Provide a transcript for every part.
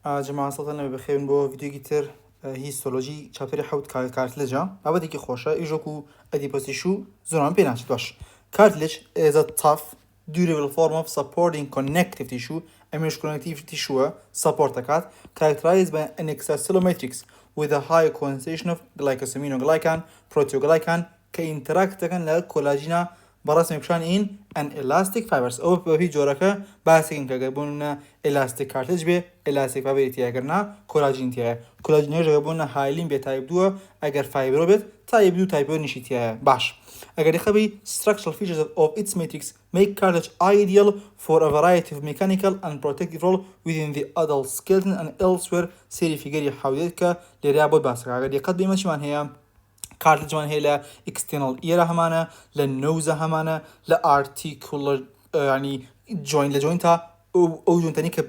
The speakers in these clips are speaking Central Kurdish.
جماعة سڵتان بخێن بۆ ڤیدیۆی تر هیستۆلۆژی چاپتەری حەوت کارتلێجە بابەتێکی خۆشە ئیژۆک و ئەدیپۆسیش و زۆرمان پێ ناچێت باش. Cartilage is a tough, durable form of supporting connective tissue ئەمێش connective tissue support دەکات characterized by an extracellular matrix with a high concentration of glycosaminoglycan, proteoglycan کە interact دەکەن لە کۆلاژینە بەڕاستمی پیشان این an elastic fibers ئەوە بەپی جۆرەکە باسێکین کە گەر بوونە elastic cartilage بێ elastic fiber تیاگەرنا کۆلاژین تایە کۆلاژینێژ گەر بوونە هایلین بێ تایپ 2 ئەگەر فایبرۆ بێت تایپ 2 تایپ نیشی تایە باش ئەگەر خەبی structural features of its matrix make cartilage ideal for a variety of mechanical and protective role within the adult skeleton and elsewhere سێری فیگەری حەودێت کە لێریا بۆ باسەکە ئەگەر یەقەت بێمەچمان هەیە cartilageمان هەیە لە external ear هەمانە لە nose هەمانە لە articular ینی joint لە joint ئەو جوونتەنی کە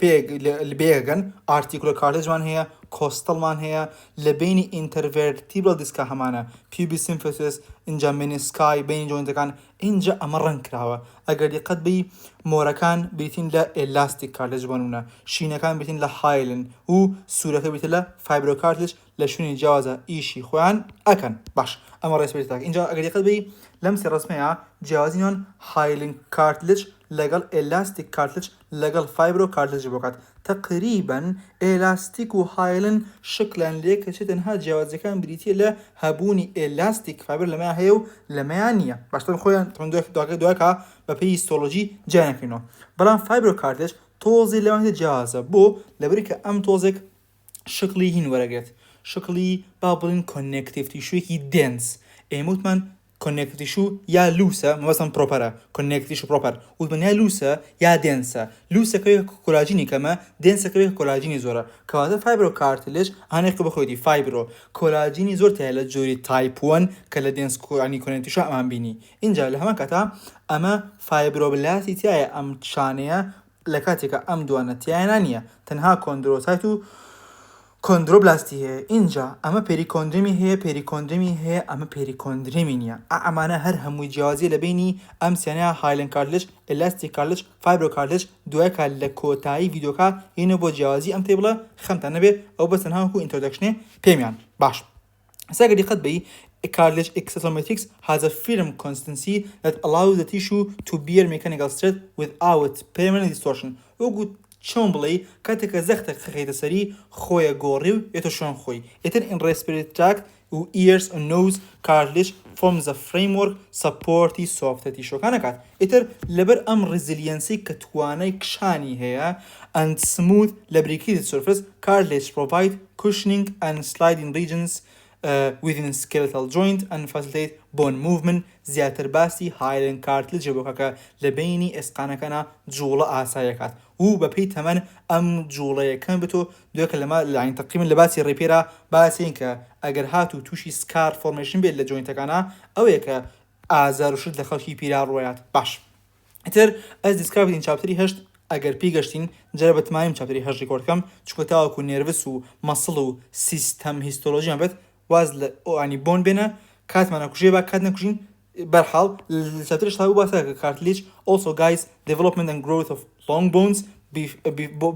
بێگەن articular cartilageمان هەیە کۆستەڵمان هەیە لە بینی intervertebral diskە هەمانە pubis symphysis اینجا menisci بینی جوینتەکان اینجا ئەمە ڕەنگ کراوە ئەگەر دقت بی مۆرەکان بێتین لە elastic cartilage بنونە شینەکان بێتین لە hyaline و سوورەکە بێتە لە fibro cartilage لە شوێنی جیاوازە ئیشی خۆیان ئەکەن باش ئەمە ڕێسپێتاک اینجا ئەگەر دقت بی لەم سێ ڕسمەیە جیاوازینیان hyaline cartilage لەگەڵ elastic cartilage لەگەڵ fibro cartilage بکات تقریبا elastic و hyaline شکلان لێ کە چێت تەنها جیاوازەکان بریتیە لە هەبوونی elastic fiber لەمە هەیە و لەمەیان نییە باشتر خۆیان دوایکە بە پێی هیستۆلۆژی جیانەکەینەوە بەڵام fibro cartilage تۆزی لەوانێت جیاوازە بۆ لەبەری کە ئەم تۆزێک شکلی هین وەرەگرێت شکلی با بڵین connective tissue dense ئێمە connective tissue یا لوسە مەبەستم پرۆپەرە connective tissue proper وتمان یا لوسە یا دێنسە لوسەکەوێک کۆلاژینی کەمە دێنسەکەوێک کۆلاژینی زۆرە کەواتە فایبرۆ کارتلێج هەنێک بەخۆیەتی فایبرۆ کۆلاژینی زۆر تایە لە جۆری تایپ 1 کە لە دێنس ینی connective tissue ئەمان بینی اینجا لە هەمان کاتا ئەمە فایبرۆبلاسی تایە ئەم شانەیە لە کاتێکە ئەم دوانە تیایانە نییە تەنها کۆندرۆسایت و کۆندرۆبلاستی هەیە اینجا ئەمە پێریکۆندرمی هەیە ئەمە پێریکۆندرمی نییە ئەمانە هەر هەمووی جیاوازیە لە بینی ئەم سیانەیە هایلن کارتلێج elastic cartilage fibro cartilage دوایکە لە کۆتایی ڤیدیۆکە هینە بۆ جیاوازی ئەم تێبڵە خەمتان نەبێ ئەو بەس تەنها وەکو ئینترۆدەکشنێ پێمیان باش ئەگەر دقت بی cartilage extracellular matrix has a firm consistency that allows the tissue to bear mechanical strength without permanent distortion چۆن بڵێ کاتێکە زەختە خەخەیتە سەری خۆیە گۆڕی و ئێتە شوێن خۆی ئێتر in respiratory tract و ears and nose cartilage forms a framework supporti soft tissue کات ئێتر لەبەر ئەم resiliency کە توانای کشانی هەیە and smooth lubricated surface cartilage provide cushioning and sliding regions within skeletal joint and facilitate bone movement زیاتر باسی hyaline cartilage بۆکەکە لە بینی ئێسقانەکەنا جوڵە ئاسایەکات و بەپێی تەمەن ئەم جوڵەیەکەم بتۆ دوێکە لەمە لاین تقریبا لە باسی ڕێپێرە باسین کە ئەگەر هات و تووشی سکار فۆرمێشن بێت لە جوینتەکانە ئەوەیە کە ئازار و شت لە خەڵکی پیرا ڕۆیات باش ئیتر ئەس دیسکراوین چاپتەری هەشت ئەگەر پێی گەشتین جارە بەتمانیم چاپتەری هەشت ڕیکۆردکەم چونکە تاوەکو نێروس و مەسڵ و سیستەم هیستۆلۆژیان بێت واز لە ئەوانی بۆن بێنە کاتمانە کوژێ با کات نەکوژین بەرحاڵ چاپتەرش تاوە باسە کە cartilage also guides development and growth of long bones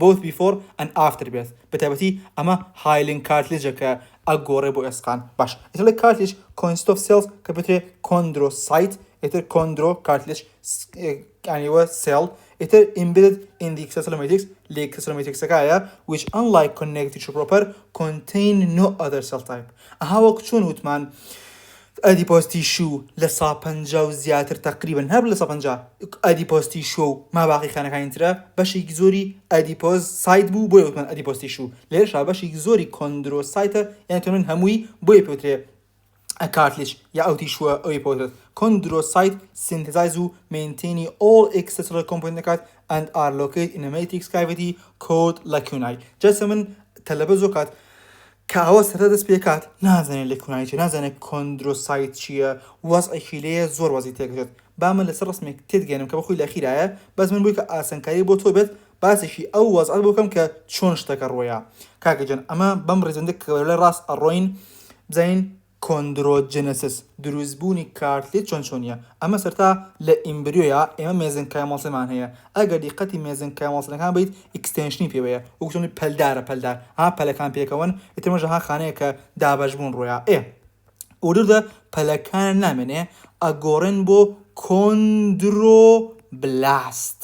both before and after birth بەتایبەتی ئەمە hyaline cartilage کە ئەگۆڕێ بۆ ئێسقان باش ئێتر cartilage consists of cells کە بێترێ chondrocyte ئێتر chondro cartilage یانیوە cell ئێتر embedded in the extracellular matrix لە extracellular matrix کایە which unlike connective tissue proper contain no other cell type ئەها وەک چۆن وتمان adipose tissue لە 150 و زیاتر تقریبا هەر لە 150 adipose tissue ما باقی خانەکانی ترە بەشێکی زۆری adipose site بوو بۆیە وتمان adipose tissue لێرەشا بەشێکی زۆری chondrocyte یعنی تۆن هەمووی بۆیە پێوترێ cartilage یا ئەو تیشوە ئەوەی پێوترێت chondrocyte synthesize و maintain all extracellular components and are located in a matrix cavity called lacunae جەسە من تەلەبە زۆکات کە ئەوە سەرە دەست پێکات نازانێت لەکوونای چیە نازانێت کۆندرۆسایت چییە وەزعێکی لێیە زۆر وەزی تێکرێت با من لەسەر ڕسمێک تێتگەێنم کە بەخۆی لەخیرایە بەس من بووی کە ئاسانکاری بۆ تۆ بێت باسێکی ئەو وەزعەت بۆکەم کە چۆن شتەکە ڕۆیە کاکەجان ئەمە بەم ڕێزەندە کە لە ڕاست ئەڕۆین بزانین کۆندرۆجێنەسیس دروستبوونی کارتلیج چۆنیە ئەمە سەرتا لە ئیمبریۆیە ئێمە مێزنکای مەڵسەمان هەیە ئەگەر دیقەتی مێزنکای مەڵسەکان بیت ئیکستێنشنی پێوەیە وەکوتنی پەلدارە پەلەکان پێکەوەن ئیترمەژە خانەیە کە دابەشبوون ڕۆیە وردە پەلەکان نامێنێ ئەگۆڕێن بۆ کۆندرۆبلاست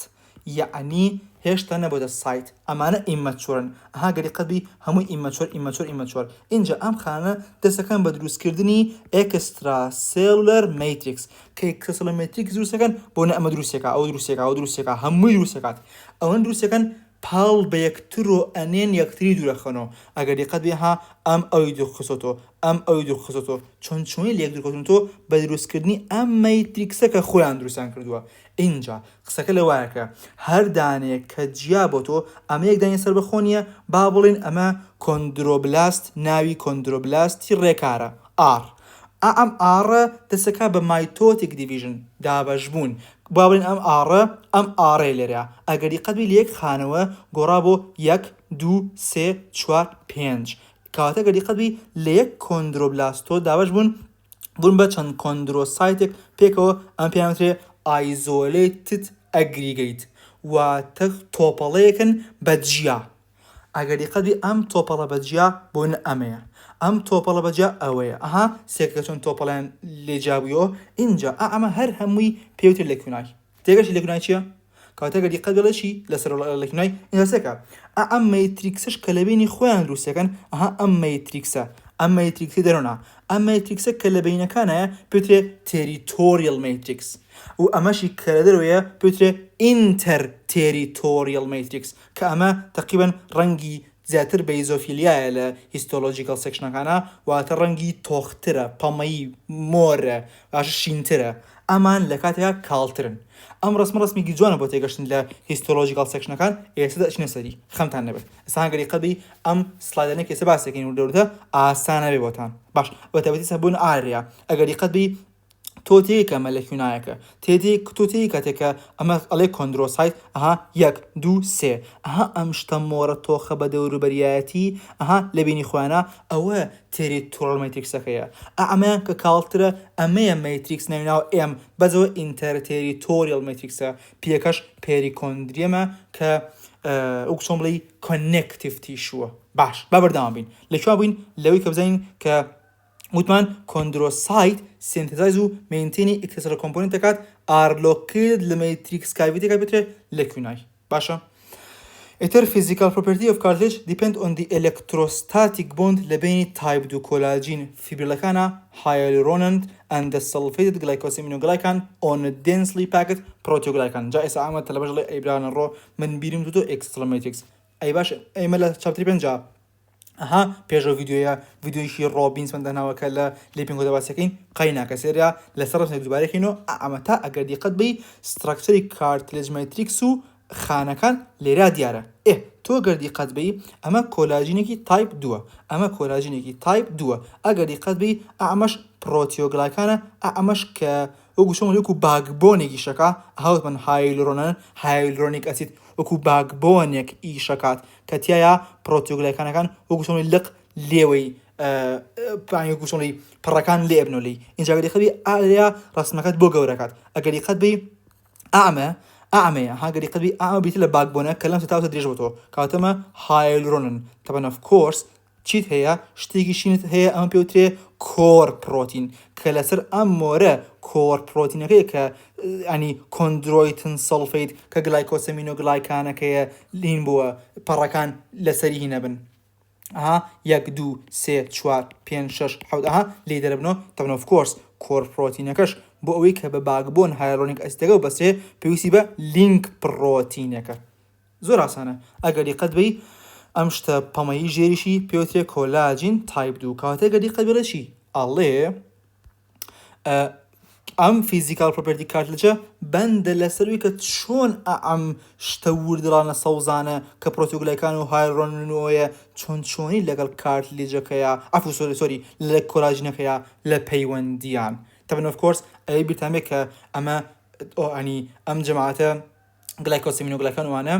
یعنی هێشتا نەبووە سایت ئەمانە ئیممەچۆرن گەری قەتبی هەمووی ئیممەچۆر اینجا ئەم خانە دەستەکان بە دروستکردنی ئێکسترا سێلولەر مەتریکس کە ئێکسترا مەتریکس دروستەکەن بۆ نە ئەمە دروستێکە ئەو دروستێکە هەمووی دروستەکات ئەوەن دروستەکەن پاڵ بە یەکترۆ ئەنێن یەکتری دوورەخەنەوە ئەگەر دیقەت بێ ئەم ئەوی دوورخستۆ ئەم ئەوی دوورخستۆ چۆنی لێک دوورکەوتنەوە بە دروستکردنی ئەم مەتریکسە کە خۆیان دروستیان کردووە اینجا قسەکە لە وایەکە هەر دانێک کە جیا بۆ تۆ ئەمە یەک دانێ سەر بەخۆنیە با بڵێن ئەمە کۆندرۆبلاست ناوی کۆندرۆبلاستی ڕێکارە ئار ئەم ئاڕە دەسەکە بە مایتۆتیک دیڤیژن دابەشبوون با بڵێن ئەم ئاڕێ لێرە ئەگەری قەتبی لە یەک خانەوە گۆڕا بۆ 1 2 3 4 5 کەواتە گەری قەتبی لە یەک کۆندرۆبلاستۆ دابەش بوون بە چەند کۆندرۆسایتێک پێکەوە ئەم پێیانوترێ isolated aggregate واتە تۆپەڵەیەکن بەجیا ئەگەری قەتبی ئەم تۆپەڵە بەجیا بۆ ئەمەیە ئەم تۆپەڵە بەجیا ئەوەیە سێکە چۆن تۆپەڵیان لێجابوویەوە اینجا ئەمە هەر هەمووی پێوتر لەکوێنای تێگەشی لەکوێنای چییە؟ کەواتە گەری قەت بڵێشی لەسەر لەکوێنای ئینجاسێکە ئەم مەتریکسش کە لە بینی خۆیان دروستەکەن ئەم مەتریکسی دەرۆنا ئەم مەتریکسە کە لە بینەکانایە پێوترێ تێریتۆریەل مەتریکس و ئەمەشی کە لە دەرەوەیە پێوترێ ئینتەر تێریتۆریەل مەتریکس کە ئەمە تەقریبەن ڕەنگی زیاتر بە ئیزۆفیلیایە لە هیستۆلۆجیکەڵ سێکشنەکانە واتە ڕەنگی تۆخترە پەمەیی مۆرە باشە شینترە ئەمان لە کاتێکا کاڵترن ئەم ڕسمی جوانە بۆ تێگەشتن لە هیستۆلۆجیکەڵ سێکشنەکان ئێستا دەچنە سەری خەمتان نەبێت ئێستا گەری قەتبی ئەم سلایدانەی کە ئێستا باسێکین و دەورتە ئاسانە بێ بۆتان باش بەتایبەتی سەبوون ئاریا ئەگەری قەتبی تۆتەیەکە ئەمە لەکوێنایەکە تۆتەیە کاتێکە ئەمە ئەڵێ کۆندرۆسایت 1 2 3 ئەم شتە مۆرە تۆخە بە دەوروبەریایەتی لە بینی خۆیانە ئەوە تێریتۆریەل مەتریکسەکەیە ئەمەیان کە کاڵترە ئەمەیە مەتریکس ناویناوە ئێم بەزەوە ئینتەر تێریتۆریەل مەتریکسە پێکەش پێریکۆندریەمە کە چۆن بڵێ کۆنێکتیڤ تیشووە باش با بەردەوام بین لەکوێ بووین لەوەی کە بزانین کە وتمان کۆندرۆسایت سینتێزایز و مینتینی ئێکسترا کۆمپۆنێنت دەکات ئارلۆکێت لە مەتریکس کاڤیتێکا بێترێت لەکوێنای باشە ئیتر physical property of cartilage depend on the electrostatic bond لە بینی type 2 collagen fibrillەکانە hyaluronate and the sulfated glycosaminoglycan on a densely packed proteoglycan جا ئێستا ئەمە تەلەبەش لێ ئەیبرانە ڕۆ من بیرم دوتۆ ئێکسترا مەتریکس ئەی باش ئەمە لە چاپتری پێنجا پێشەوە ڤیدیۆیشی ڕۆبینس دەناوەکە لە لێپینگۆ دەباسەکەین قەیناکە سێریا لەسەر ڕستێک دووبارەکەینەوە ئەمە تا ئەگەر دیقەت بی ستراکچەری کارتلێج مەتریکس و خانەکان لێرا دیارە تۆ گەر دیقەت بی ئەمە کۆلاژینێکی تایپ 2 ئەمە کۆلاژینێکی تایپ 2 ئەگەر دیقەت بی ئەمەش پرۆتیۆگلایکانە ئەمەش کە وەکو چۆن وەکو باگبۆنێکی شەکا هاوتمان هایلورۆنیک ئەسید وەکو باگبۆنێک ئیشەکات کە تایە پرۆتیۆگلایکانەکان وەکو چۆن لق لێوەی وەکو چۆن پڕەکان لێ بنۆلی اینجا گەری خەبی ئالیا ڕسمەکەت بۆ گەورەکات ئەگەری قەت بی ئەمەیە هاگەری قەت بی ئەمە بیتە لە باگبۆنە کە لەم تاوتە درێژ بۆ تۆ کاتەمە هایلورۆنن طبعا of course چیت هەیە شتێکی شینت هەیە ئەمە پێوترێ کۆر پرۆتین کە لەسەر ئەم مۆرە کۆر پرۆتینەکەی کە ئەنی کۆندرۆیتن سەڵفەیت کە گلایکۆسەمینۆگلایکانەکەیە لین بووە پەڕەکان لەسەری هی نەبن 1 2 3 4 5 6 7 لێ دەرەبنەوە طبعا of course کۆر پرۆتینەکەش بۆ ئەوەی کە بە باگبۆن هایلورۆنیک ئەسیدەکە و بەسێ پێویستی بە لینک پرۆتینەکە زۆر ئاسانە ئەگەر دیقەت بی ئەم شتە پەمەیی ژێریشی پێوترێ کۆلاژین تایپ 2 کاتێ گەر دیقەت بێڵەشی ئەڵێ ئەم فیزیکال پرۆپەرتی کارتلجە بەندە لەسەروی کە چۆن ئەم شتە وردرانە سەوزانە کە پرۆتیۆگلایکان و هایلورۆنەوەیە چۆنی لەگەڵ کارتلیجەکەیە سۆری لە کۆلاژینەکەیە لە پەیوەندیان طبعا of course ئەوەی بیرتان بێت کە ئەمە ئەم جەماعەتە گلایکۆسەمینۆگلایکان وانە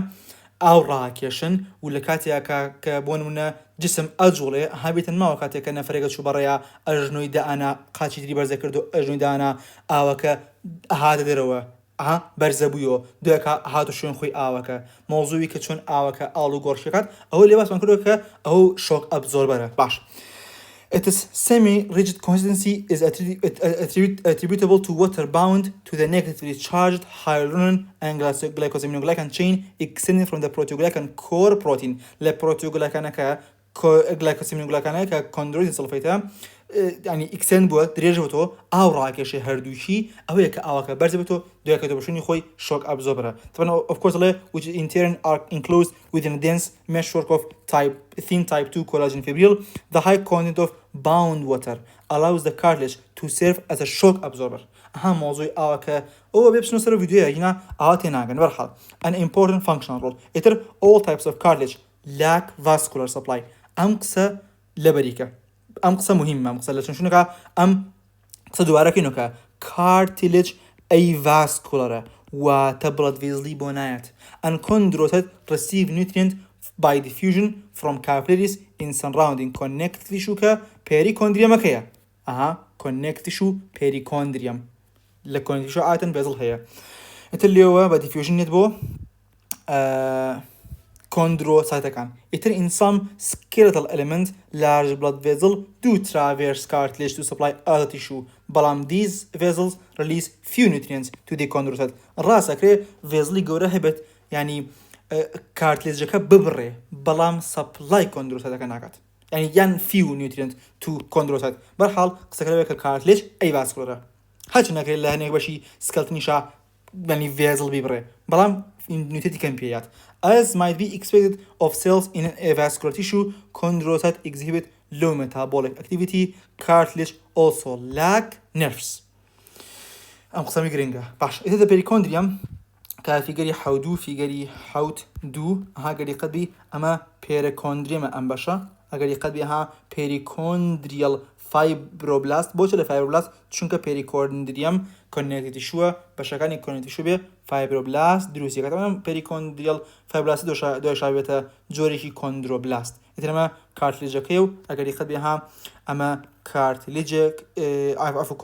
ئاو ڕاکێشن و لە کاتێکە کە بۆ نمونە جسم ئەجوڵێ هەبێتن ماوە کاتێکە نەفرێکە چوو بەڕێیە ئەژنۆی دانا قاچی تری بەرزە کرد و ئەژنۆی دانا ئاوەکە هاتە دەرەوە بەرزە بوویەوە دوێکە هاتو شوێن خۆی ئاوەکە مۆزووی کە چۆن ئاوەکە ئاڵ و گۆڕشەکات ئەوە لێ باسمان کردووە کە ئەو شۆک ئەبزۆربەرە باش. Its semi-rigid consistency is attributable to water bound to the negatively charged hyaluronan and glycosaminoglycan chain extending from the proteoglycan core protein. Le proteoglycanaka glycosaminoglycanaka chondroitin sulfate يعني extend بووە درێژ بۆ ئاو ڕاکێشێ هەردووشی ئەوەیە کە ئاوەکە بەرز بێتەوە دوایکەوە بەشوونی خۆی شۆک ئەبزۆربەرە of course which in turn are enclosed within a dense meshwork of thin type 2 collagen fibril. The high content of bound water allows the cartilage to serve as a shock absorber. موضوعی ئاوەکە ئەوە بێ بچنە سەر ڤیدیۆیە هینا ئاوا تێناگەن بەرحاڵ an important functional role. ئیتر all types of cartilage lack vascular supply. ئەم قسە لەبەریکە ئەم قسە مهمە ئەم قسە لە چونشونەکە ئەم قسە دووارەکەینەوە cartilage ئەی vascularە واتە blood vessel بۆ نایەت and chondrocyte receive nutrient by diffusion from capillaries in surrounding connective tissue کە perichondriumەکەیە connective tissue perichondrium لە connective tissue ئاتن vessel هەیە ئیتر لێوە بە diffusion نێت بۆ chondrocyteەکان. ئیتر in some skeletal elements large blood vessels do traverse cartilage to supply other tissue بەڵام these vessels release few nutrients to the chondrocyte. ڕاستەکرێ vessel گەورە هەبێت یعنی cartilageەکە ببڕێ بەڵام supply chondrocyteەکە ناکات یعنی یان few nutrients to chondrocyte. بەرحاڵ قسەکە لەوەیە کە cartilage ئەی vascularە هەرچ نەکرێت لە هەنێک بەشی سکەلتنیشا ینی vessel ببڕێ بەڵام nutrienti کەم پێیات. As might be expected of cells in a vascular tissue, chondrocyte exhibit low metabolic activity. Cartilage also lack nerves. ئەم قسەمی گرنگە. باش. ئێستا perichondrium کە فیگەری حەودوو فیگەری حەوت دوو ئەگەری قەت بی ئەمە perichondrium ئەم بەشە ئەگەری قەت بی perichondrial fibroblast بۆچە لە fibroblast چونکە perichondrium connective tissue بەشەکانی connective tissue بێ fibroblast دروستی کاتەوە perichondrial fibroblast دوای شابێتە جۆرێکی chondroblast. ئیترەمە cartilageەکەی و ئەگەری قەت بێ ئەمە cartilageێک ئەفو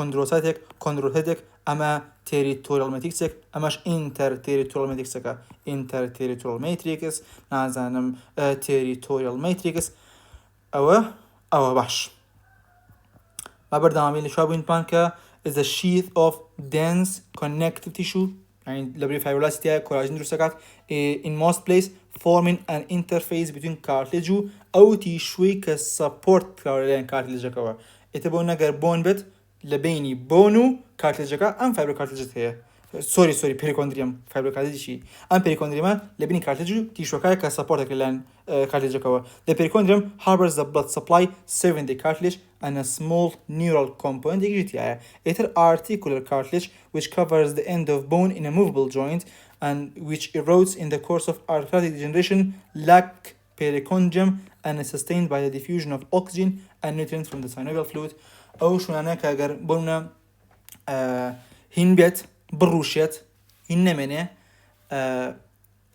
chondrocytێک ئەمە territorial matrixێک ئەمەش interterritorial matrixەکە interterritorial matrix نازانم territorial matrix ئەوە باش. بەردەوامی لە شوا بووینپان کە is a sheath of dense connective tissue يعني لبري fibroblastia collagen دروستەکات in most place forming an interface between cartilage أو tissue کە support cartilageەکەوە ئێتە بۆ نەگەر بۆن بێت لە بینی بۆن و cartilageەکە ئەم fibrocartilage هەیە sorry perichondrium fibrocartilage ئەم perichondriumە لە بینی cartilage و tissue کە support لەلایەن cartilageەکەوە. The perichondrium harbors the blood supply serving the cartilage and a small neural component either articular cartilage which covers the end of bone in a movable joint and which erodes in the course of arthritic degeneration lack perichondrium and is sustained by the diffusion of oxygen and nutrients from the synovial fluid. أو شونانه که اگر بونه هین بیت بروشیت هین نمینه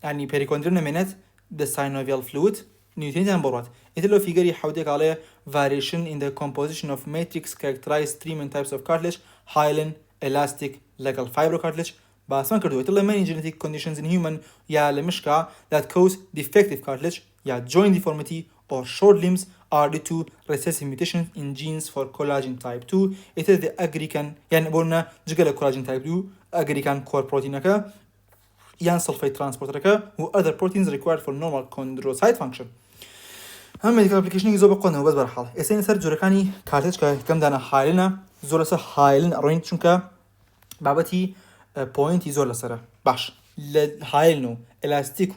يعني perichondrium نمینت the synovial fluid nutrient and borot. إتلو فيجري حودك عليه variation in the composition of matrix characterized three main types of cartilage: hyaline, elastic, legal fibrocartilage. بس ما كردو إتلو many genetic conditions in human يا لمشكا that cause defective cartilage يا joint deformity or short limbs are due to recessive mutations in genes for collagen type 2. It is the aggrecan يعني بقولنا جقل collagen type 2 aggrecan core protein كا يعني sulfate transporter كا و other proteins required for normal chondrocyte function. هم medical application يزوج بقولنا وبس برحال. إنسان صار جوركاني cartilage كم دانا هايلنا زور سر هايلن أروين شنكا بابتي point يزور لسره باش. هايلنو elastic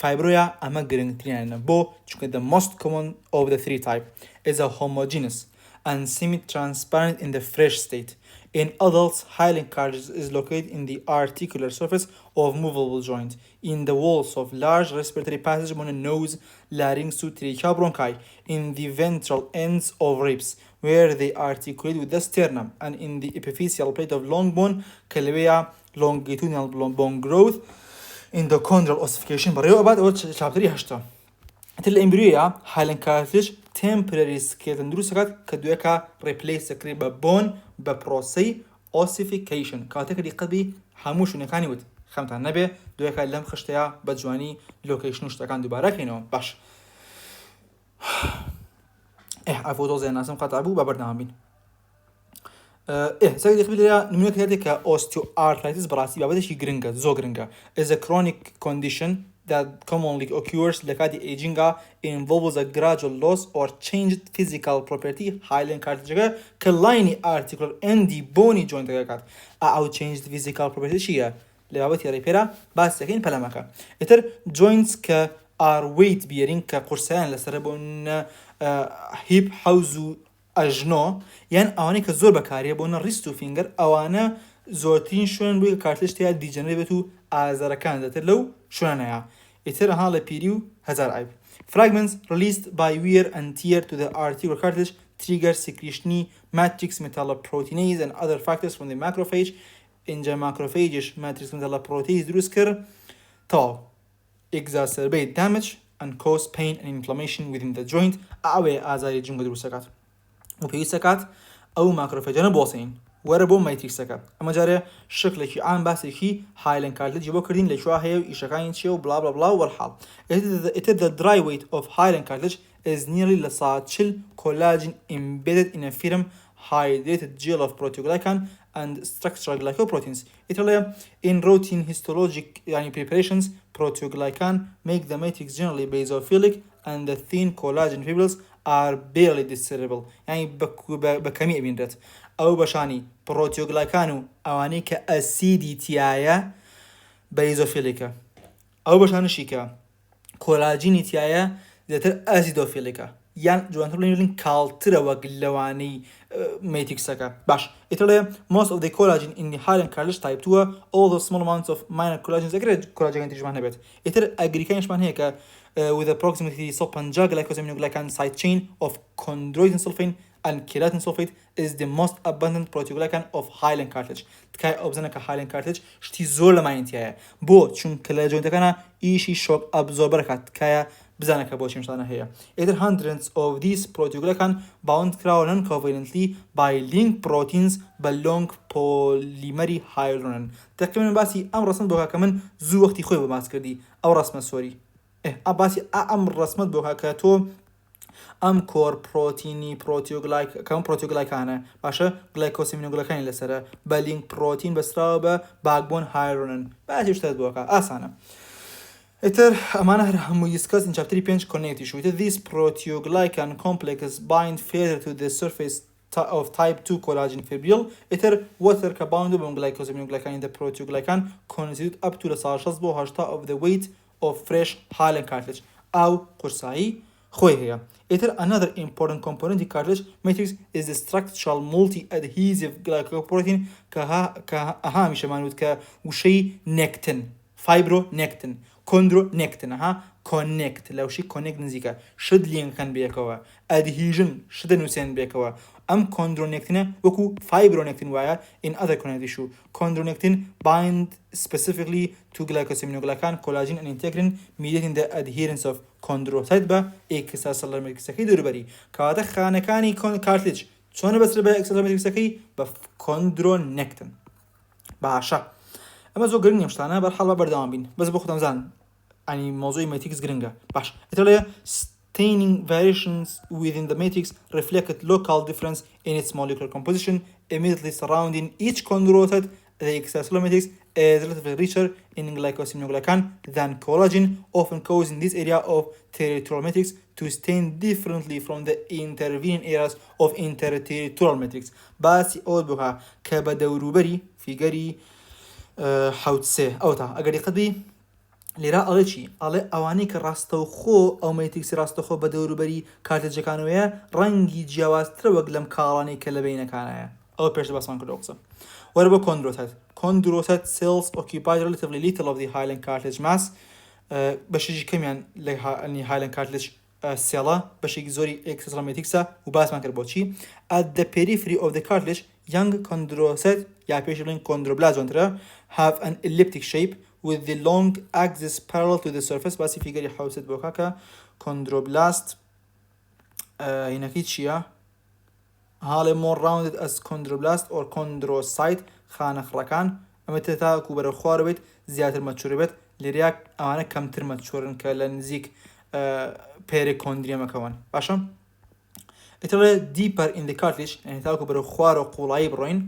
fibroya أما green بو چونکه the most common of the three type is a homogeneous and semi-transparent in the fresh state. In adults, hyaline cartilage is located in the articular surface of movable joint, in the walls of large respiratory passage on the nose, larynx to trachea bronchi, in the ventral ends of ribs, where they articulate with the sternum, and in the epiphyseal plate of long bone, calvea, longitudinal bone growth. endochondral ossification بەڕێوە بعد ئەوە چاپتەری هەشتا تر لە ئەمبریۆیە هایلند کارتلیج temporary skeleton دروست دەکات کە دوێکە replace دەکرێت بە bone بە پرۆسەی ossification کاتێک دیقەت بی هەموو شوێنەکانی وت خەمتان نەبێ دوێکە لەم خشتەیە بە جوانی لۆکیشن و شتەکان دووبارەکەینەوە باش ئەفۆتۆزیان ناسم قەتع بوو بە بەردەوام بین سەگی دەخبی لێرە نمونەیەک هەیە کە osteoarthritis بەڕاستی بابەتێکی گرنگە زۆر گرنگە is a chronic condition that commonly occurs لە کاتی ئێجینگا involves a gradual loss or changed physical property هایلند کارتلیجەکە کە لاینی articular endi bony joint دەکات ئەو changed physical property چییە لە بابەتی ڕێپێرە باس دەکەین پەلەمەکە ئیتر joints کە are weight bearing کە قورسیان لەسەر بۆن هیپ حەوز و ئەژنۆ یان ئەوانەی کە زۆر بەکارێ بۆنە ڕیست و فینگەر ئەوانە زۆرترین شوێن بووی کە کارتلیجتیا دیجەنرێت بێت و ئازارەکان دەتر لەو شوێنەیە ئیتر ها لە پیری و هەزار ئایب fragments released by wear and tear to the articular cartilage trigger secretion matrix metalloproteinase and other factors from the macrophage اینجا macrophages matrix metalloproteinase دروست کرد تا exacerbate damage and cause pain and inflammation within the joint ئەوێ ئازاری جنگە دروست دەکات و پێویستە کات ئەو ماکرۆفێجانە بۆسین وەرە بۆ مایتریکسەکە ئەمە جارێ شکلێکی ئان باسێکی هایلند کارتلیجی بۆ کردین لە شووا هەیە و ئیشەکانی چیە و بلا بلا بلا وەرحاڵ ئیتر the dry weight of hyaline cartilage is nearly لە 140 collagen embedded in a firm hydrated gel of proteoglycan and structural glycoproteins. In routine histologic preparations, proteoglycan make the matrix generally basophilic and the thin collagen fibrils are barely discernible. يعني بكمية بيندرت أو بشاني proteoglycan أواني كأسيديتيايا basophilica أو بشاني شيكا collagenitiaيا ذاتر أسيدوفيليكا یان جوانتر بڵین کاڵترە وەک لەوانەی ماتریکسەکە باش ئیتر most of the collagen in the hyaline cartilage type 2 although small amounts of minor collagen دەکرێت collagen تیژمان هەبێت ئیتر ئەگریکانیشمان هەیە کە with approximately 150 glycosaminoglycan side chain of chondroitin sulfate and keratin sulfate is the most abundant proteoglycan of hyaline cartilage تکای ئەو بزنە کە hyaline cartilage شتی زۆر لە ماینتیایە بۆ چونکە لە جوینتەکانە ئیشی شۆک ئەبزۆربەر دەکات تکایە بزانە کە بۆ چی شتانە هەیە ئیتر hundreds of these proteoglycan bound کراوە non-covalently by link proteins بە long polymery hyaluronan تقریبا باسی ئەم ڕسمت بۆ کە من زوو وەختی خۆی بۆ باس کردی ئەو ڕسمە سۆری باسی ئەم ڕسمت بۆ کە تۆ ئەم کۆر پرۆتینی پرۆتیۆگلایکانە باشە گلایکۆسیمینۆگلەکانی لەسرە بە لینک پرۆتین بەستراوە بە باکبۆن هایلورۆنن باسی شتت بۆکە ئاسانە ئیتر ئەمانە هەر هەمووی دیسکەس in chapter 5 connected شو these proteoglycan complexes bind further to the surface of type 2 collagen fibril ئیتر water کە bound بەم glycosaminoglycan the proteoglycan constitute up to 60 of the weight of fresh hyaline cartilage ئەو قورسایی خۆی هەیە ئیتر another important component in cartilage matrix is the structural multi-adhesive glycoprotein کە هەمیشەمان وت کە وشەی nectin fibronectin chondronectin connect لەوشی connect نزیکە شت لینکەکان بێکەوە adhesion شتە نووسێن بێکەوە ئەم chondronectin وەکو fibronectin وایە in other connective tissue chondronectin bind specifically to glycosaminoglycan collagen and integrin mediating the adherence of chondrocyte بە extracellular matrixەکەی دووربەری کەواتە خانەکانی cartilage چۆنە بەسرە بە extracellular matrixەکەی بە chondronectin باشە ئەمە زۆر گرنگ شتانە بەرحاڵ بە بەردەوام بین بەس بۆ خۆتان زان ئەنی مۆزوعی ماتریکس گرنگە باش ئیتر staining variations within the matrix reflect local difference in its molecular composition immediately surrounding each chondrocyte the extracellular matrix is relatively richer in glycosaminoglycan than collagen often causing this area of territorial matrix to stain differently from the intervening areas of interterritorial matrix باسی ئەوت بووها کە بە دەوروبەری فیگەری حوتسێ ئەوتا ئەگەری قەدی لێرا ئەڵێ چی ئەڵێ ئەوانەی کە ڕاستەوخۆ ئەو مەتریکسی ڕاستەخۆ بە دەوروبەری کارتلجەکانەوەیە ڕەنگی جیاوازترە وەک لەم کاڵانەی کە لە بینەکانایە ئەوە پێش باسمان کردەوە قسە وەرە بۆ chondrocyte cells occupy relatively little of the hyaline cartilage mass بەشێکی کەمیان لە hyaline cartilage سێڵە بەشێکی زۆری extracellular matrixە و باسمان کرد بۆچی at the periphery of the cartilage young chondrocyte یا پێش بڵین chondroblast have an elliptic shape with the long axis parallel to the surface. باسی فیگەری حوست بۆ کاکە chondroblast هینەکەی چییە؟ هاڵێ more rounded as chondroblast or chondrocyte خانەخڕەکان ئەمە تاکو بەرەو خوار بێت زیاتر مەچوور بێت لێریا ئەوانە کەمتر مەچوورن کە لە نزیک پێریکۆندریەمەکەون باشە ئیترێ deeper in the cartilage یعنی تاکو بەرەو خوار و قوڵایی بڕۆین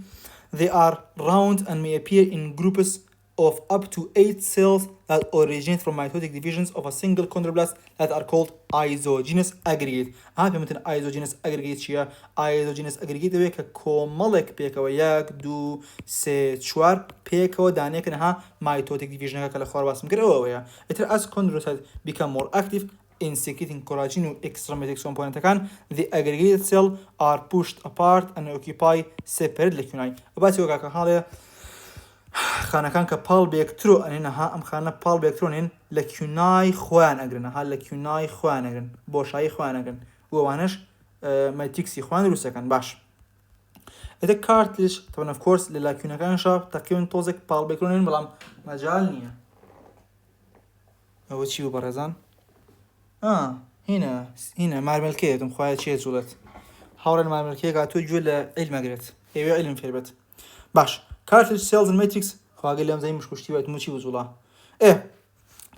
they are round and may appear in groups of up to 8 cells that originate from mitotic divisions of a single chondroblast that are called isogynous aggregate. مثل isogynous aggregate چیە؟ isogynous aggregate دەوێت کە کۆمەڵێک پێکەوە 1 2 3 4 پێکەوە دانەیەکەنەها mitotic divisionەکە کە لە خوار باسم کردەوەیە. ئیتر as chondrocytes become more active in secreting collagen و extrametic componentەکان the aggregated cell are pushed apart and occupy separate lacunae. باسی وەکاکە حاڵێ خانەکان کە پاڵ بێکترۆ ئەنێنەها ئەم خانە پاڵ بێکترۆنێن لە کیونای خۆیان ئەگرن ها لە کیونای خۆیان ئەگرن بۆشایی خۆیان ئەگرن وەوانش مەتیکسی خۆیان دروستەکەن باش ئەدە کارتلیج طبعا of course لە لاکیونەکانشە تەقریباً تۆزێک پاڵ بێکترۆنێن بەڵام مەجال نییە ئەوە چی بوو بەڕێزان هینە مارمەلکەیەتم خوایە چێ جوڵێت هاوڕێن مارمەلکەیەک هاتووە گوێ لە عیلمەگرێت ئێوێ عیلم فێر بێت باش cartilage cells and matrix خواگە لێم زەی مشکوشتی وایت موچی وزوڵا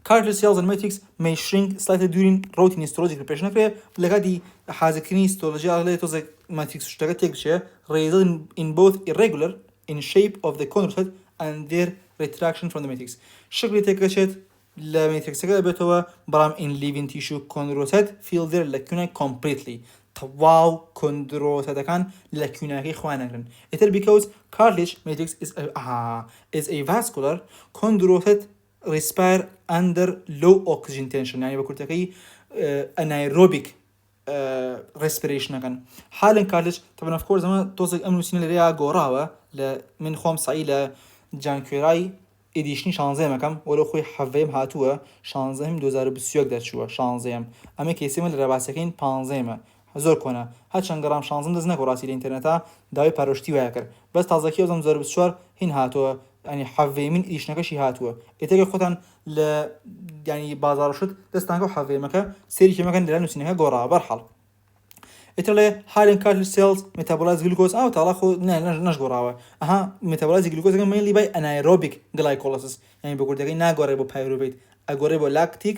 cartilage cells and matrix may shrink slightly during routine histologic preparation نەکرێ لە کاتی حازەکردنی هیستۆلۆژی ئاڵێ تۆزێک ماتریکس شتەکە تێک بچێ resulting in both irregular in shape of the chondrocyte and their retraction from the matrix شکلی تێکەچێت لە ماتریکسەکە دەبێتەوە بەڵام in living tissue chondrocyte fill their lacunae completely تەواو کۆندرۆسەتەکان لە کیوناکەی خوانەگرن ئیتر because cartilage matrix is a vascular chondrocyte respire under low oxygen tension یعنی بە کورتەکەی anaerobic respiration حالن cartilage طبعا of course ئەمە تۆزێک ئەم نووسینە لەرەیە گۆڕاوە لە من خۆم سعی لە جانکوێرای ئیدیشنی 16 مەکەم وەرە خۆی حەڤەیەم هاتووە 16 2021 دەرچووە 16 ئەمە کێسێمە لە ڕێباسەکەین 15 زۆر کۆنە هەرچەند گەڕام 16 دەست نەکۆ ڕاستی لە ئینتەرنێتە داوای پارۆشتی وایە کرد بەس تازەکی ئەوزەم 2024 هین هاتووە ینی حەڤەی من ئیدیشنەکەشی هاتووە ئێتەگە خۆتان لە ینی بازاڕشت دەستانکە و حەڤەیەمەکە سێریکە مەکەن لە نووسینەکە گۆڕاوە بەرحەڵ ئیتر لێ هاڵن cartilage cells metabolize glucose تاڵا خۆ نەشگۆڕاوە metabolize glucose mainly by anaerobic glycolysis یعنی بە کوردەکەی ناگۆڕێ بۆ pyruvate ئەگۆڕێ بۆ lactic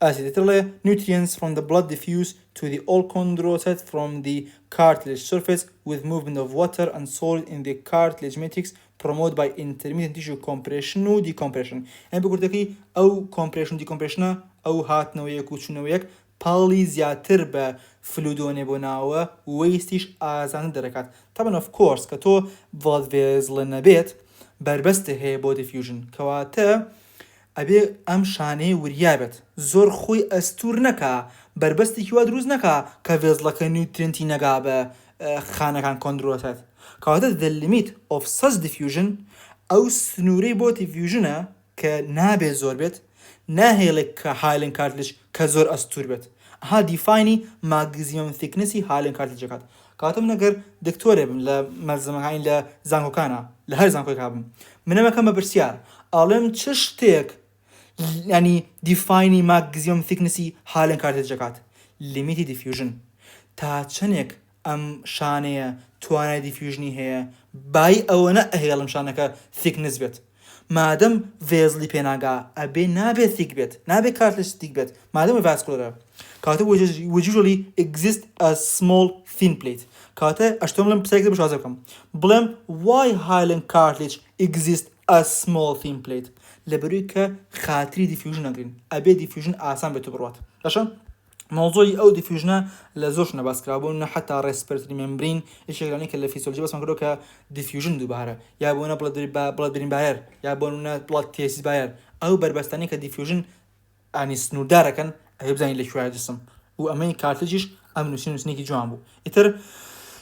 acid ئیتر لێ nutrients from the blood diffuse to the all chondrocyte from the cartilage surface with movement of water and solid in the cartilage matrix promoted by intermittent tissue compression و decompression یعنی بە کوردەکەی ئەو compression decompressionە ئەو هاتنەوەیەک و چوونەوەیەک پاڵی زیاتر بە فلودۆنێ بۆ ناوە وەیستیش ئازان دەرەکات طبعا of course کە تۆ blood vessel نەبێت بربەستە هەیە بۆ diffusion کەواتە ئەبێ ئەم شانەیە وریابێت زۆر خۆی ئەستور نەکا بربەستێکی وا دروست نەکا کە vessel-ەکە نیوترێنتی نەگا بە خانەکان کۆندرۆسەت کەواتە the limit of such diffusion ئەو سنوورەی بۆ diffusionە کە نابێت زۆر بێت ناهێڵێک کە هاڵن cartilage کە زۆر ئەستور بێت دیفاینی maximum thickness هاڵن cartilageەکات کاتم نەگەر دکتۆرێ بم لە مەرزەمەکانی لە زانکۆکانە لە هەر زانکۆیەکا بم منەمەکەم بە پرسیار ئاڵێم چ شتێک ینی دیفاینی maximum thickness هاڵن cartilageەکات لیمیتی diffusion تا چەندێک ئەم شانەیە توانای diffusionی هەیە بای ئەوەنە ئەهێڵم شانەکە thickness بێت مادەم vessel پێناگا ئەبێ نابێت thick بێت نابێت cartilage thick بێت مادەم vascular کاتە usually exist a small thin plate کاتە ئەشتۆم لەم پرسیارێکدا بشوازە بکەم بڵێم why هاڵن cartilage exist a small thin plate لەبەروی کە خاتری diffusion ئەگرین ئەبێ diffusion ئاسان بێت و بڕوات باشە موضوعی ئەو diffusionە لە زۆر شتە باسکرابوون حتا respiratory membrane یەکێکلانی کە لە فیسیۆلۆژی باسمان کردەوە کە diffusion دووبارە یا بۆنە blood brain barrier یا بۆنە blood vessel barrier ئەو بربەستانی کە diffusion ئانی سنووردارەکەن ئەوێ بزانین لەکوێیە جسم و ئەمەی cartilageش ئەم نووسینێکی جوان بوو ئیتر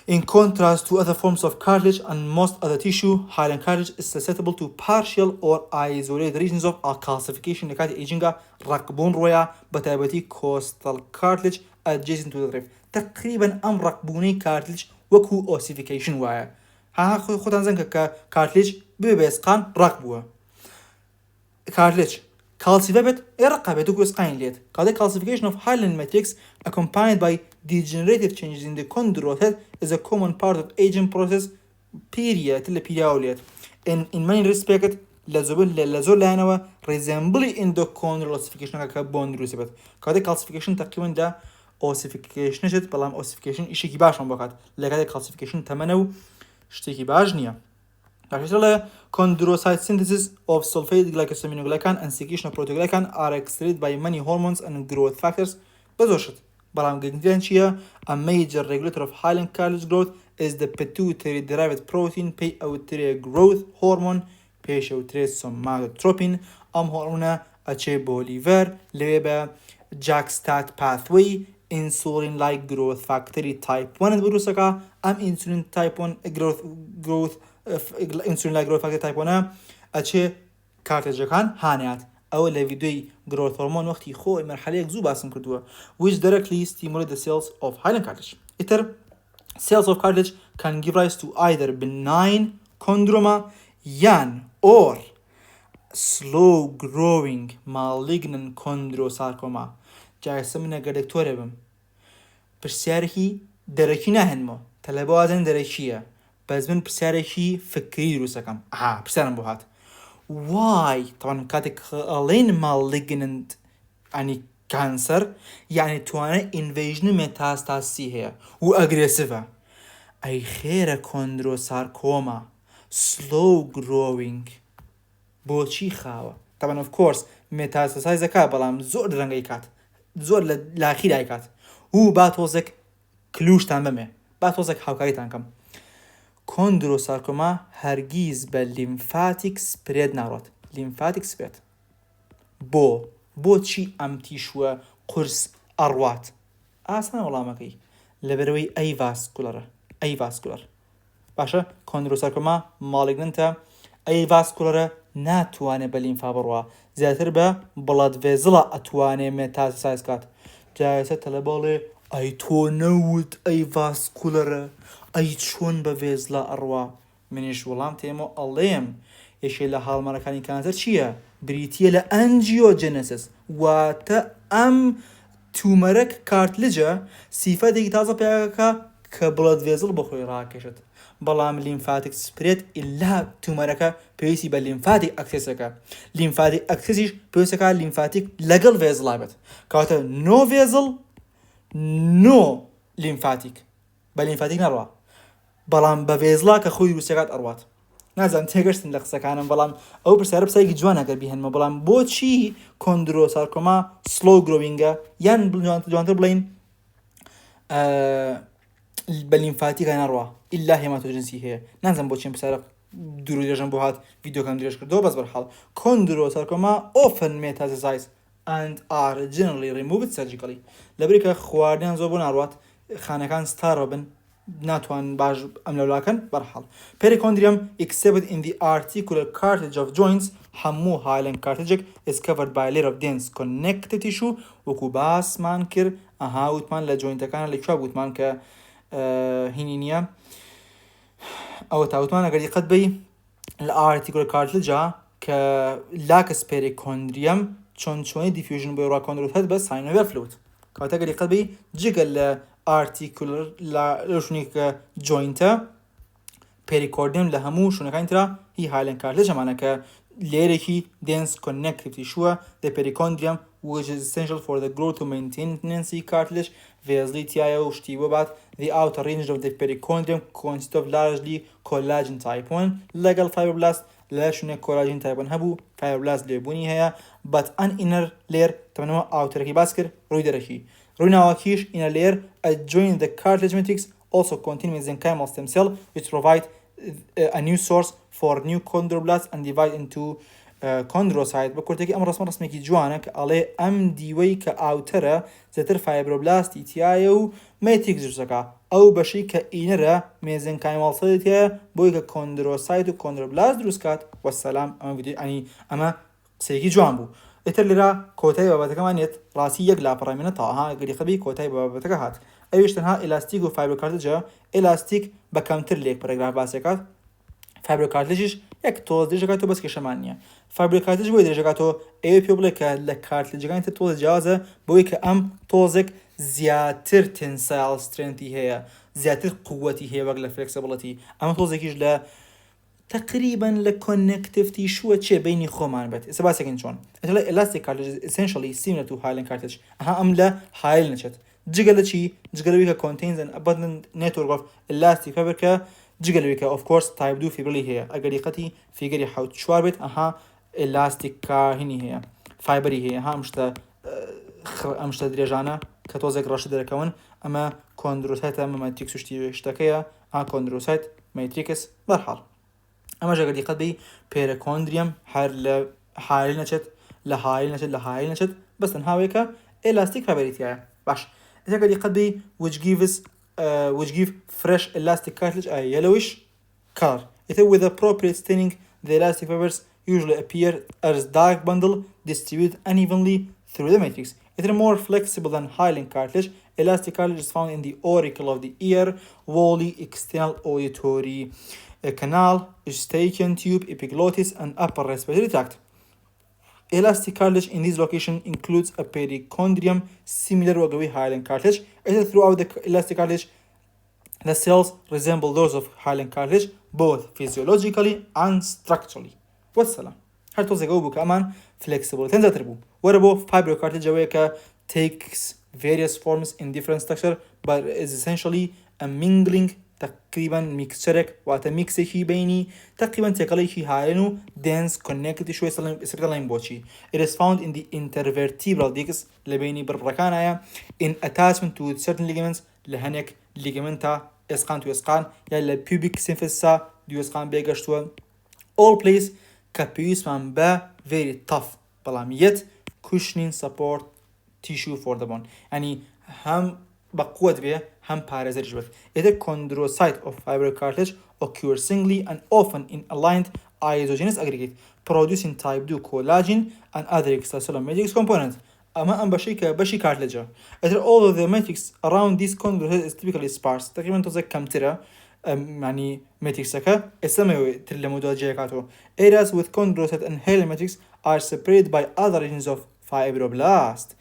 in contrast to other forms of cartilage and most other tissue hyaline cartilage is susceptible to partial or isolated regions of calcification لکاتی aging'a ڕقبوون ڕۆیە بەتایبەتی costal cartilage adjacent to the rib تقریبا ئەم ڕقبوونەی cartilage وەکو ossification وایە خۆتان زەنکە کە cartilage بێ بێسقان ڕق بووە cartilage calcified بيت يرقى بيتوك وسقين ليت كذا calcification of hyaline matrix accompanied by degenerative changes in the chondrocyte is a common part of aging process period period in many respects لازول لانوا resemble endochondral ossification كبون دروسبت كذا calcification تقريبا ده ossification جت بلام ossification إشي كباش عم بقعد لكذا calcification تمنو شتي باش نيا Actually, chondrocyte synthesis of sulfate glycosaminoglycan and secretion of proteoglycan are excreted by many hormones and growth factors. بزوشت بلام جنجنشيا a major regulator of hyaline cartilage growth is the pituitary derived protein pituitary growth hormone pituitary somatotropin هرمون اچه بولیور لبه JAK-STAT pathway insulin like growth factor type 1 بروسكا insulin type 1 growth insulin like growth factor type 1 اچه cartilage كان هانيات او لفيديو growth hormone وقتی خو مرحله زو باسم کردوه which directly stimulate the cells of hyaline cartilage اتر cells of cartilage can give rise to either benign chondroma yan or slow growing malignant chondrosarcoma جایسته من اگر دکتوره بم پرسیارکی درکی نهنمو طلبه آزن درکیه بس من پرسیارکی فکری دروسه کم پرسیارم بوهات why طبعا كاتك alين malignant يعني كانسر يعني توانه invasion metastasis هي و aggressive اي خيره كوندروساركوما slow growing بوچی خاوه طبعا of course metastasis کا بلام زور رنگی کات زور لاخیر ای کات و باتوزک کلوش تمامه باتوزک حوکایی تانکم کندروسارکوما هرگیز به لیمفاتیک سپرید نارد لیمفاتیک سپرید بو چی امتیشوه قرص اروات اصلا والله مکی لبروی ای واسکولار باشه کندروسارکوما مالگننتا ای واسکولاره ناتوانه به لیمفا بروه زیاتر به بلاد ویزلا اتوانه متاسایز کات جایسته طلباله ای تو نود ای واسکولاره ای چون به ویزلا اروه منیش ولام تیمو علیم ایشی لحال مرکانی کانسر چیه؟ بریتیه لانجیوجنسیس و تا تومرک کارتلیجه صفت دیگه تازه پیاکه که بلاد ویزل بخوی راکشت بلام لیمفاتیک سپرید إلا تومرکه پیوسی به لیمفاتیک اکسیسکه لیمفاتیک اکسیسیش پیوسکه لیمفاتیک لگل ویزل آبد که نو ویزل نو لیمفاتیک به لیمفاتیک نروه بلام به ویزلا که خوی روسیقات اروات نازم تگرستن لقصه کانم بلام او برسه رب سایگی جوان اگر بیهن ما بلام بو چی کندروسارکوما سلو گروینگه یان جوانتر بلین باللیمفاتیک نروه إلا هيماتوجنسي هي نازم بوچين بسرق درو درجن بوهات فيديو كان دريش كردو بس برحال chondrosarcoma often metastasize and are generally removed surgically لبريك خواردن زوبون اروات خانكان ستاربن ناتوان باج املولاكن برحال perichondrium except in the articular cartilage of joints حمو hyaline cartilage is covered by a layer of dense connective tissue وكوباس مانكر وتمان لجوينت كان لكشاب وتمان ك هينينيا او تاوتمان اگر قد بي الارتيكولار كارتلجا ك لاكس بيريكوندريوم چون ديفيوجن بيروا كوندروثات بس ساينوفير فلويد كاتا اگر قد بي جيجل ارتيكولار لا لوشنيك جوينتا بيريكورديوم لهمو شنو كاينترا هي هايلين كارتلجا معناها ك ليريكي dense connective tissue the perichondrium which is essential for the growth to maintenance cartilage vascular وشتيبه بعد the outer range of the perichondrium consists of largely collagen type 1 legal fibroblast لا شنو collagen type 1 هبو fibroblast لبوني هيا but an inner layer تمنوا outer كي باسكر روي دركي روي نواكيش inner layer adjoining the cartilage matrix also contain mesenchymal stem cell which provide a new source for new chondroblasts and divide into chondrocyte بكرتكي امر رسمي كي جوانك عليه ام دي وي كاوتره زتر فايبروبلاست تيايو ماتريكس جسكا او بشي كاينرا ميزنكايمال سيتيا بوي كوندروسايت وكوندروبلاست دروسكات والسلام ام فيديو يعني اما سيكي جوانبو اتلرا كوتاي بابتك مانيت راسي يقلا برامينا طاها قري خبي كوتاي بابتك هات ايش تنها الاستيك وفايبروكارتجا الاستيك بكمتر ليك باراجراف باسكات فایبر کارتلژیش یەک تۆز درێژەکاتەوە بەس کێشەمان نییە فایبر کارتلژ بۆی درێژەکاتەوە ئەوێ پێ بڵێ کە لە کارتلجەکانی تر تۆز جیازە بۆی کە ئەم تۆزێک زیاتر تنسایل سترێنتی هەیە زیاتر قووەتی هەیە وەک لە فلێکسیبڵەتی ئەمە تۆزێکیش لە تقریبا لە کۆنێکتیڤیتی شووە چێ بینی خۆمان بێت ئێستا باسێکین چۆن ئەتەڵێ ئێلاستیک کارتلج essentially similar to hyaline cartilage ئەها ئەم لە هایل نەچێت جگە لە چی جگە لەوەی کە contains an abundant network of elastic fiber کە جگە لەوەی کە of course type 2 فیبرلی هەیە ئەگەر یەقەتی فیگەری حوت چوار بێت ئەها ئێلاستیک کاهینی هەیە فایبەری هەیە ئەم شتە درێژانە کە تۆزێک ڕەش دەرەکەون ئەمە کۆندروسایتە مەمەتیک سوشتی شتەکەیە ئا کۆندروسایت مەتریکس بەرحاڵ ئەمە ژەگەر دیقەت بی پێرەکۆندریەم هەر لە هایل نەچێت لە هایل نەچێت بەس تەنهاوێکە ئێلاستیک فایبەریتیایە باش ئێستا دیقەت بی which give fresh elastic cartilage a yellowish color. With appropriate staining, the elastic fibers usually appear as dark bundle distributed unevenly through the matrix. It is more flexible than hyaline cartilage. Elastic cartilage is found in the auricle of the ear, wholly external auditory canal, eustachian tube, epiglottis, and upper respiratory tract. Elastic cartilage in this location includes a perichondrium similar to hyaline cartilage. Throughout the elastic cartilage, the cells resemble those of hyaline cartilage both physiologically and structurally. والسلام. هر توزيق أو كمان flexible تنزاتربو. Whereabo fiber cartilage takes various forms in different structure, but is essentially a mingling تقريبا ميكسشرك واتا ميكسيكي بيني تقريبا تقليكي هاينو dense connected شوي سبتالين بوشي. It is found in the intervertebral discs لبيني بربركانايا in attachment to certain ligaments لهنك ligamenta اسقان تو اسقان يلا pubic symphysis دو اسقان بيقشتوا all place كبيوس من با very tough بلاميت cushioning support tissue for the bone يعني هم بقوة به هم parasite جبت. It is chondrocyte of fiber cartilage occurs singly and often in aligned isogenous aggregate producing type 2 collagen and other extracellular matrix components. أما أم بشي cartilage. All of the matrix around this chondrocyte is typically sparse. تقريبا توزع كم ترى يعني matrixaka اسمه ترلمودات جاكاتو. Areas with chondrocyte and hyaline matrix are separated by other regions of fibroblast.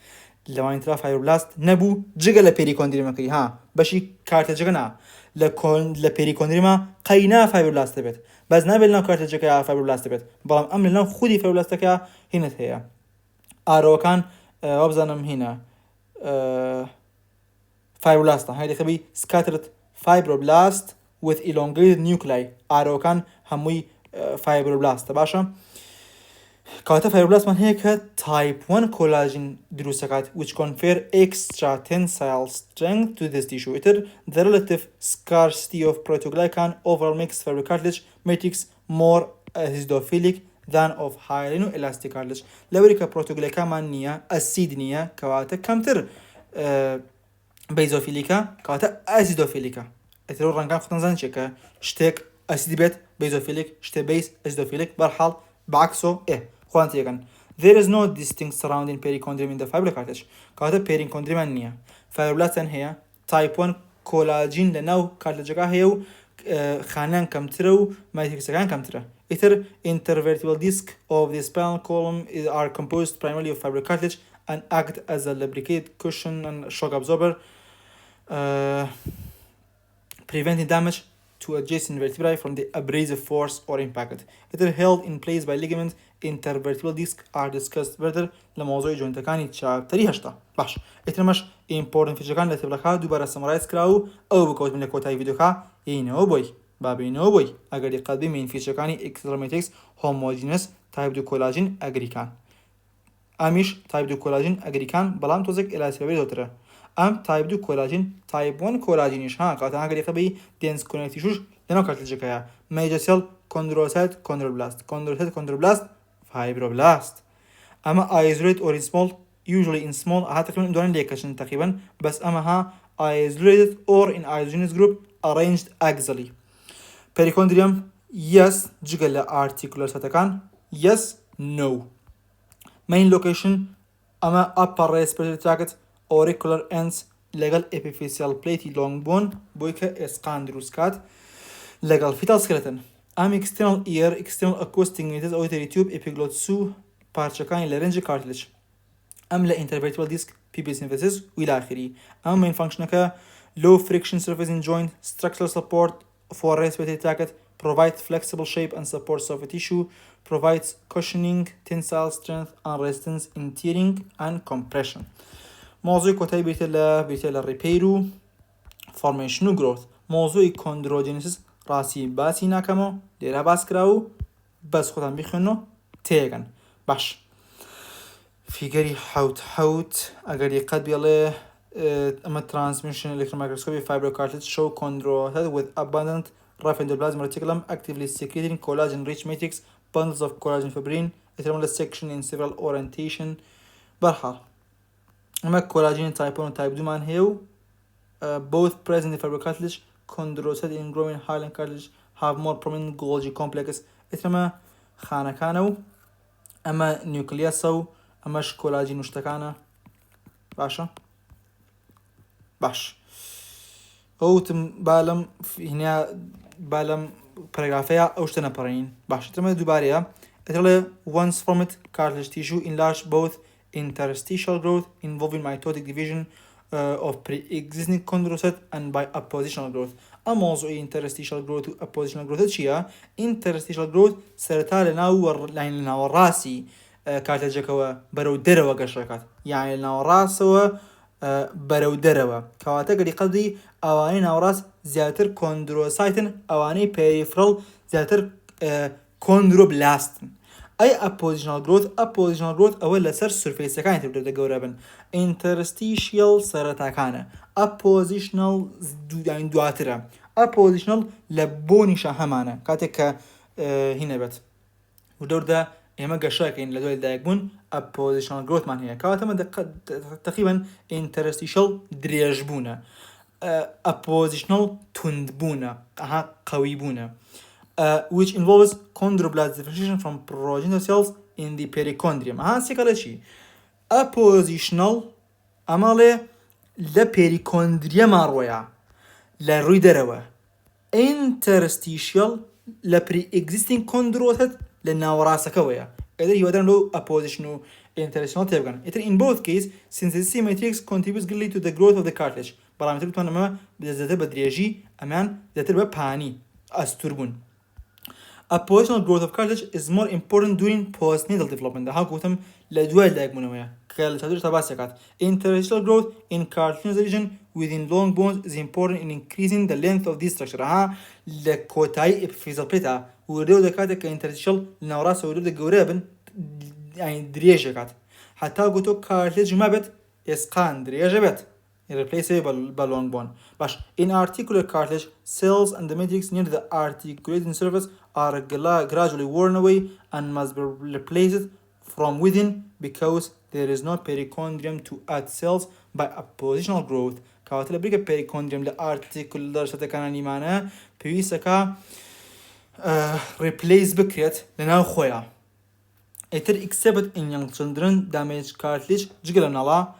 لما انترا فايبروبلاست نبو جگە لە پێریکۆندریمەکەی ها بەشی کارتلجەکە نا لە پێریکۆندریما قەینا فایبروبلاست دەبێت بەس نابێت لەناو کارتلجەکە فایبروبلاست دەبێت بەڵام ئەم لەناو خودی فایبروبلاستەکە هینت هەیە ئارۆکان وابزانم هینە فایبروبلاستە هەیە دەخەبی scattered fibroblast with elongated nuclei ئارۆکان هەمووی فایبروبلاستە باشە کاتە فایبروبلاست من هەیە کە type 1 collagen دروستەکات which confer extra tensile strength to this tissue. The relative scarcity of protoglycan overall makes fiber cartilage matrix more acidophilic than of hyaline elastic cartilage. لەوەی کە protoglycan من نییە ئەسید نییە کەواتە کەمتر بەیزۆفیلیکە کەواتە ئەسیدۆفیلیکە. ئەترۆ ڕەنگان خۆتان زانن چێکە شتێک ئەسیدی بێت بەیزۆفیلیک شتێ بەیز ئەسیدۆفیلیک بەرحاڵ بعکسۆ خوانتيغن. There is no distinct surrounding perichondrium in the fiber cartilage. كاتب perichondrium نيا. Fibroblast هي type 1 collagen لناو cartilage هيو خانان كمترو matrixان كمترا. Either intervertebral disc of the spinal column are composed primarily of fiber cartilage and act as a lubricated cushion and shock absorber, preventing damage to adjacent vertebrae from the abrasive force or impact. It is held in place by ligaments. Intervertebral discs are discussed further لموضوع جوينتەکانی چاپتەری هەشتا. باش ئێترمەش important فیچەکان لە تێبڵەکە دووبارە سەمەرایز کراو ئەو بکەوتن لە کۆتایی ڤیدیۆکە اینەوە بۆی بابینەوە بۆی ئەگەر دیقەت بی مین فیچەکانی extracellular matrix homogeneous type 2 collagen ئەگریکان ئەمیش type 2 collagen ئەگریکان بەڵام تۆزێک ئێلاسیۆبێ دۆترە ئەم type 2 collagen type 1 collagenیش ها کاتە ئەگەر دیقەت بی dense connective شوش لەناو کارتلجەکەیە major cell chondrocyte chondroblast fibroblast. أما isolated or in small, usually in small هاتكلم دوران ليكشن تقريبا بس أما ها isolated or in isogenous group arranged axially. Perichondrium yes جگل articular ساتكان yes no. Main location أما upper respiratory tract auricular ends legal epiphyseal plate long bone بويك اسقان دروسكات legal fetal skeleton. external ear external acoustic meters auditory tube epiglottis و پارچەکانی لە رنج cartilage ئەم لە intervertebral disc pupil symphysis و إلى آخره ئەم main functionەکە low friction surface in joint structural support for respiratory tract provides flexible shape and support soft tissue provides cushioning tensile strength and resistance in tearing and compression موضوع کۆتایی بێتە لە repair و formation و growth موضوعی chondrogenesis ڕاستی باسی ناکەمەوە لێرە باس کراوە و بەس خۆتان بخوێنەوە تێگەن باش فیگەری حوت ئەگەر یەکەت بێڵێ ئەمە transmission electron microscopy fibrocartilage show chondrocytes with abundant rough endoplasmic reticulum actively secreting collagen rich matrix bundles of collagen fibrin eternal section in several orientation بەرحاڵ ئەمە collagen type 1 و type 2 مان هەیە و both present in fibrocartilage chondrocytes in growing hyaline cartilage have more prominent Golgi complex ئەمە خانەکانە و ئەمە نیوکلیاسە و ئەمەش کۆلاژین وشتەکانە باشە باش ئەوتم بالەم پەرەگرافەیە ئەو شتە نەپەڕین باش ترمە دووبارەیە ئەتەڵێ once formed cartilage tissue enlarged both interstitial growth involving mitotic division of pre-existing chondrocyte and by appositional growth ئەم مۆزوعی interstitial growth و appositional growth چییە؟ interstitial growth سەرەتا لە ناوەڕاستی کارتلەجەکەوە بەرەو دەرەوە گەشەکات یعنی لە ناوەڕاستەوە بەرەو دەرەوە کەواتە گەری قەدی ئەوانەی ناوەڕاست زیاتر کۆندرۆسایتن ئەوانەی پێریفرەڵ زیاتر کۆندرۆبلاستن ئەی appositional growth ئەوە لەسەر سورفیسەکانی تر دەگەورە بن interstitial سەرەتاکانە appositional دواترە appositional لە بۆنیشە هەمانە کاتێک کە هینە بێت و دەوردا ئێمە گەشەکەین لە دوای لەدایک بوون appositional growthمان هەیە کەواتەمە تقریباً interstitial درێژ بوونە appositional تند بوونە قوی بوونە which involves chondroblast differentiation from progenitor cells in the perichondrium سێکەڵە چی appositional ئەمەڵێ لە perichondrium ڕۆیە لە ڕووی دەرەوە interstitial لە pre-existing chondrocyte لە ناوەڕاستەکەوەیە ئەدە هیوادارم لەو apposition و interstitial تێبگەن ئیتر in both cases synthesis matrix contributes greatly to the growth of the cartilage بەڵام تر بتوانم ئەمە زیاتر بە درێژی ئەمان زیاتر بە پانی ئەستور بوون appositional growth of cartilage is more important during postnatal development ها گوتم لە دوای لایکبوونەوەیە کە لە چادر تا باسیەکات interstitial growth in cartilaginous region within long bones is important in increasing the length of this structure ها لە کۆتایی epiphyseal plate وردەو دەکاتێک کە interstitial ناوەڕاستە وردە گەورە بن یعنی درێژەکات هەتا گوتۆ cartilage ما بێت ئێسقان درێژە بێت replace by long bone. But in articular cartilage, cells and the matrix near the articulating surface are gradually worn away and must be replaced from within because there is no perichondrium to add cells by appositional growth. كواتل بريك perichondrium the articular ستكاني معنا بيسكا replace بكريت لنا خويا. It is except in young children damaged cartilage جيجلا نلا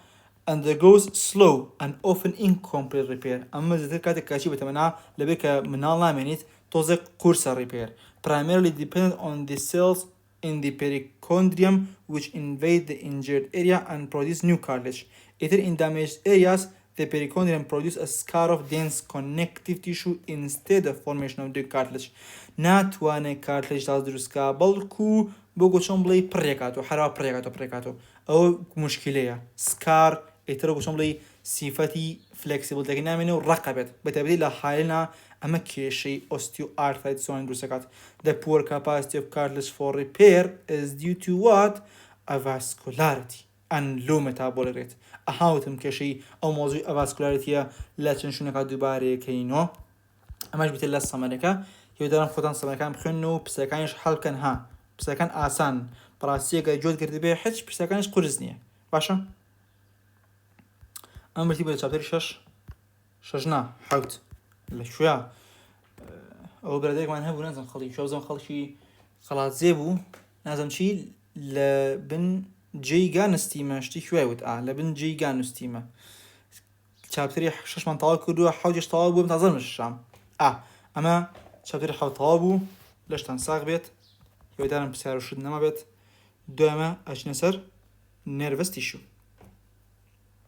undergoes slow and often incomplete repair. أما زيادة كاتك كاشي بتمنع لبيك منالا منيت توزق كورس repair. Primarily dependent on the cells in the perichondrium which invade the injured area and produce new cartilage. Either in damaged areas, the perichondrium produces a scar of dense connective tissue instead of formation of new cartilage. ناتوانه cartilage تاز درسكا بلكو بوگو چون بلی پریکاتو حرا پریکاتو او مشکلیه scar اترو گوشم بلی صفتی flexible تاکی نامینو رقبت بتبدیل لحالنا اما کشی osteoarthritis سوان درسکات. The poor capacity of cartilage for repair is due to what? Avascularity and low metabolic rate. احاوتم کشی او موضوع avascularity لچن شونکا دوباره کینو اماش بیت الله سامانکا یودارم خودان سامانکا بخونو پسکانش حل کن ها پسکان آسان براسیه که جود کرده به هیچ پسکانش قرض نیه باشه ام برتی بده چابتری شش حوت لشویا او برادر من هبو نازم خالی شو زم خالشی خلاص زیبو نازم چی لبن جيجا نستيمة شتي شوية لبن جيجا نستيمة شابتري شش من طالب كدو حوجش طالبو بتعظم الشام أما شابتري حاول طالبو لەشتان ساغ بێت هیوادارم پرسیار و شت نەما بێت دوایمە ئەچنە سەر نێرڤس تیشو